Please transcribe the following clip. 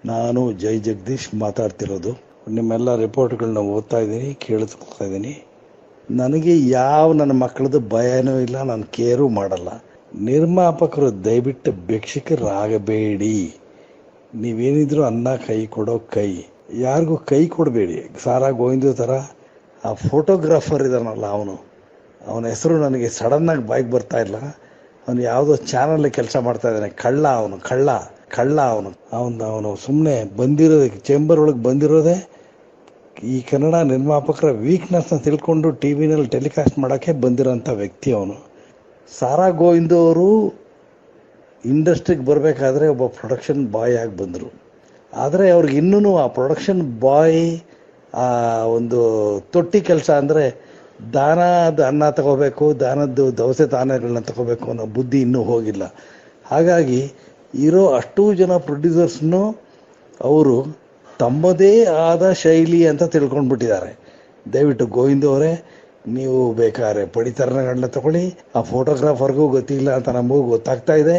ನಾನು ಜೈ ಜಗದೀಶ್ ಮಾತಾಡ್ತಿರೋದು. ನಿಮ್ಮೆಲ್ಲ ರಿಪೋರ್ಟ್ಗಳನ್ನ ಓದ್ತಾ ಇದ್ದೀನಿ, ಕೇಳಿಸ್ಕೊಳ್ತಾ ಇದ್ದೀನಿ. ನನಗೆ ನನ್ನ ಮಕ್ಕಳದ್ದು ಭಯನೂ ಇಲ್ಲ, ನಾನು ಕೇರು ಮಾಡಲ್ಲ. ನಿರ್ಮಾಪಕರು ದಯವಿಟ್ಟು ಭಿಕ್ಷುಕರಾಗಬೇಡಿ. ನೀವೇನಿದ್ರು ಅನ್ನ ಕೈ ಕೊಡೋ ಕೈ, ಯಾರಿಗೂ ಕೈ ಕೊಡಬೇಡಿ. ಸಾರಾ ಗೋವಿಂದ ಥರ ಆ ಫೋಟೋಗ್ರಾಫರ್ ಇದಾನಲ್ಲ, ಅವನ ಹೆಸರು ನನಗೆ ಸಡನ್ನಾಗಿ ಬಾಯಿಗೆ ಬರ್ತಾ ಇಲ್ಲ. ಅವನು ಯಾವುದೋ ಚಾನಲ್ ಕೆಲಸ ಮಾಡ್ತಾ ಇದ್ದಾನೆ. ಕಳ್ಳ ಅವನು ಸುಮ್ಮನೆ ಬಂದಿರೋದಕ್ಕೆ ಚೇಂಬರ್ ಒಳಗೆ ಬಂದಿರೋದೇ ಈ ಕನ್ನಡ ನಿರ್ಮಾಪಕರ ವೀಕ್ನೆಸ್ನ ತಿಳ್ಕೊಂಡು ಟಿ ವಿನಲ್ಲಿ ಟೆಲಿಕಾಸ್ಟ್ ಮಾಡೋಕ್ಕೆ ಬಂದಿರೋಂಥ ವ್ಯಕ್ತಿ ಅವನು. ಸಾರಾ ಗೋವಿಂದ ಅವರು ಇಂಡಸ್ಟ್ರಿಗೆ ಬರಬೇಕಾದ್ರೆ ಒಬ್ಬ ಪ್ರೊಡಕ್ಷನ್ ಬಾಯ್ ಆಗಿ ಬಂದರು. ಆದರೆ ಅವ್ರಿಗೆ ಇನ್ನೂ ಆ ಪ್ರೊಡಕ್ಷನ್ ಬಾಯ್ ಆ ಒಂದು ತೊಟ್ಟಿ ಕೆಲಸ ಅಂದರೆ ದಾನದ ಅನ್ನ ತಗೋಬೇಕು, ದಾನದ್ದು ದವಸೆ ದಾನಗಳನ್ನ ತಗೋಬೇಕು ಅನ್ನೋ ಬುದ್ಧಿ ಇನ್ನೂ ಹೋಗಿಲ್ಲ. ಹಾಗಾಗಿ ಇರೋ ಅಷ್ಟೂ ಜನ ಪ್ರೊಡ್ಯೂಸರ್ಸ್ನು ಅವರು ತಮ್ಮದೇ ಆದ ಶೈಲಿ ಅಂತ ತಿಳ್ಕೊಂಡ್ಬಿಟ್ಟಿದ್ದಾರೆ. ದಯವಿಟ್ಟು ಗೋವಿಂದ ಅವರೇ, ನೀವು ಬೇಕಾದ್ರೆ ಪಡಿತರಗಳನ್ನ ತಗೊಳ್ಳಿ. ಆ ಫೋಟೋಗ್ರಾಫರ್ಗೂ ಗೊತ್ತಿಲ್ಲ ಅಂತ ನಮಗೂ ಗೊತ್ತಾಗ್ತಾ ಇದೆ.